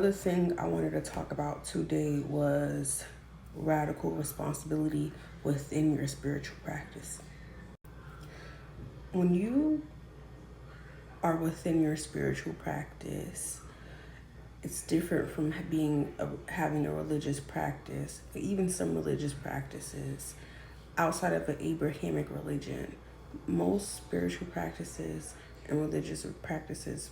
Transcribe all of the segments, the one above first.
Another thing I wanted to talk about today was radical responsibility within your spiritual practice. When you are within your spiritual practice, it's different from having a religious practice, even some religious practices outside of the Abrahamic religion. Most spiritual practices and religious practices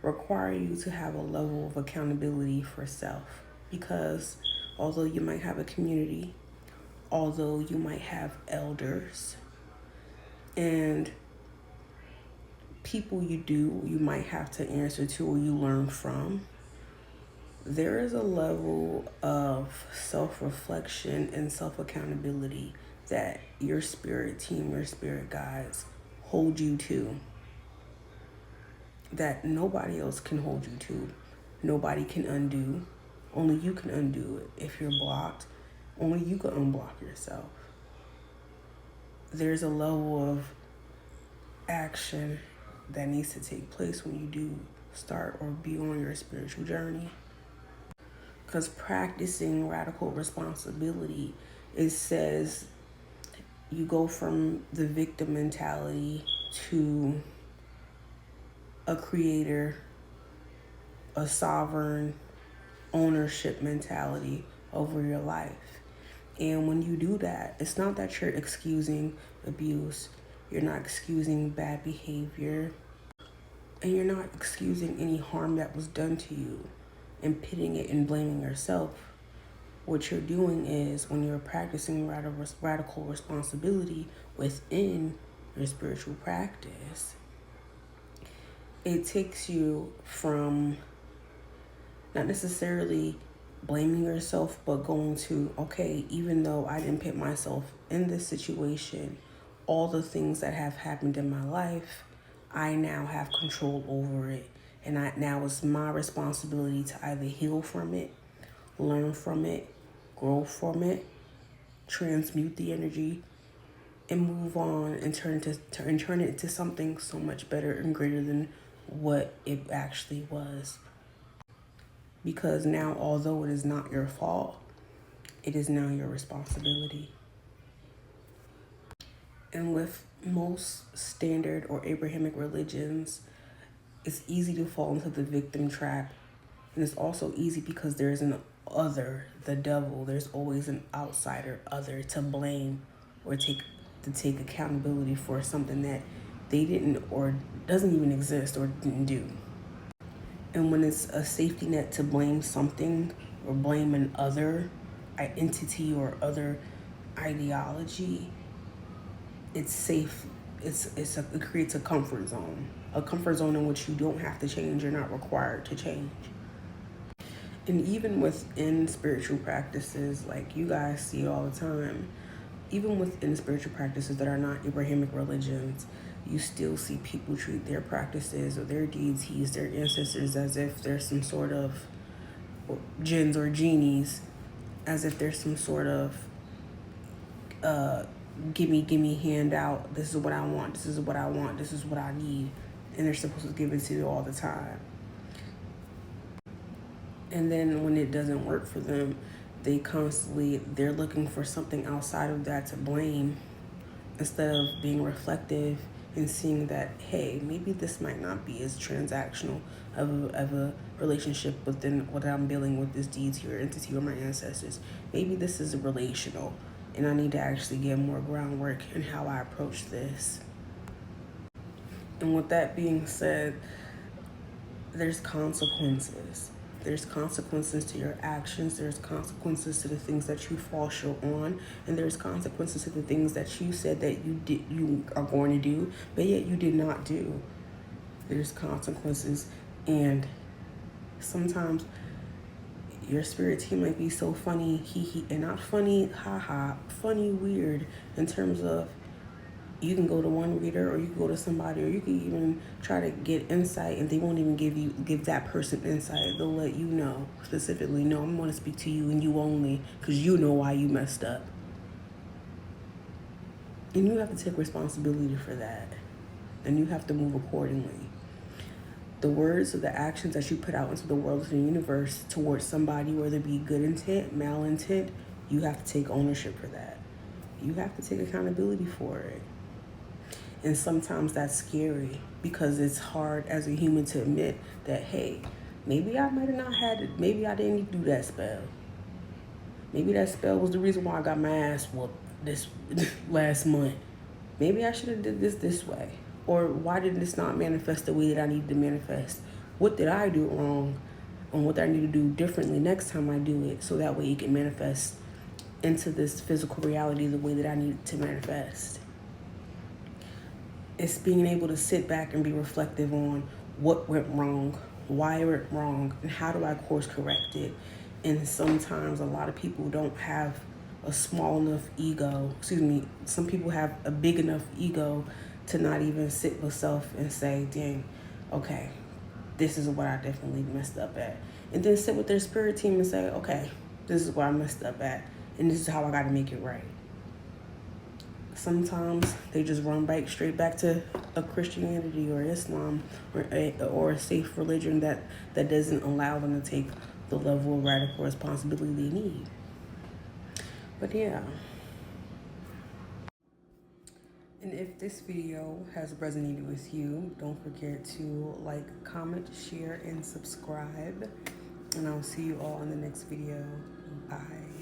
require you to have a level of accountability for self, because although you might have a community, although you might have elders and people you might have to answer to or you learn from, there is a level of self-reflection and self-accountability that your spirit team, your spirit guides hold you to, that nobody else can hold you to. Nobody can undo. Only you can undo it. If you're blocked, only you can unblock yourself. There's a level of action that needs to take place when you do start or be on your spiritual journey. Because practicing radical responsibility, it says you go from the victim mentality to a creator, a sovereign ownership mentality over your life. And when you do that, it's not that you're excusing abuse, you're not excusing bad behavior, and you're not excusing any harm that was done to you and pitting it and blaming yourself. What you're doing is, when you're practicing radical responsibility within your spiritual practice, it takes you from not necessarily blaming yourself, but going to, okay, even though I didn't put myself in this situation, all the things that have happened in my life, I now have control over it. And now it's my responsibility to either heal from it, learn from it, grow from it, transmute the energy, and move on and turn it into something so much better and greater than what it actually was. Because now, although it is not your fault, it is now your responsibility. And with most standard or Abrahamic religions, it's easy to fall into the victim trap. And it's also easy because there's an other, the devil. There's always an outsider, other, to blame or take accountability for something that they didn't or doesn't even exist or didn't do. And when it's a safety net to blame something or blame an other entity or other ideology, it's safe. It creates a comfort zone in which you don't have to change. You're not required to change. And even within spiritual practices, like you guys see all the time, even within spiritual practices that are not Abrahamic religions, you still see people treat their practices or their deities, their ancestors, as if they're some sort of jinns or genies, as if there's some sort of gimme handout. This is what I want. This is what I want. This is what I need. And they're supposed to give it to you all the time. And then when it doesn't work for them, they're looking for something outside of that to blame, instead of being reflective and seeing that, hey, maybe this might not be as transactional of a relationship within what I'm dealing with this deity or entity or my ancestors. Maybe this is relational, and I need to actually get more groundwork in how I approach this. And with that being said, there's consequences. There's consequences to your actions. There's consequences to the things that you fall short on. And there's consequences to the things that you said that you are going to do, but yet you did not do. There's consequences. And sometimes your spirit team might be so funny, and not funny, haha, funny, weird, in terms of you can go to one reader, or you can go to somebody, or you can even try to get insight, and they won't even give that person insight. They'll let you know specifically, no, I'm going to speak to you and you only, because you know why you messed up. And you have to take responsibility for that, and you have to move accordingly. The words or the actions that you put out into the world, into the universe, towards somebody, whether it be good intent, malintent, you have to take ownership for that. You have to take accountability for it. And sometimes that's scary because it's hard as a human to admit that, hey, maybe I might have not had it. Maybe I didn't need to do that spell. Maybe that spell was the reason why I got my ass whooped this last month. Maybe I should have did this way. Or why did this not manifest the way that I needed to manifest? What did I do wrong? And what I need to do differently next time I do it, so that way it can manifest into this physical reality the way that I need to manifest. It's being able to sit back and be reflective on what went wrong, why it went wrong, and how do I course correct it. And sometimes a lot of people don't have a small enough ego, some people have a big enough ego to not even sit with self and say, dang, okay, this is what I definitely messed up at. And then sit with their spirit team and say, okay, this is what I messed up at, and this is how I got to make it right. Sometimes they just run straight back to a Christianity or Islam or a safe religion that doesn't allow them to take the level of radical responsibility they need. But yeah. And if this video has resonated with you, don't forget to like, comment, share, and subscribe. And I'll see you all in the next video. Bye.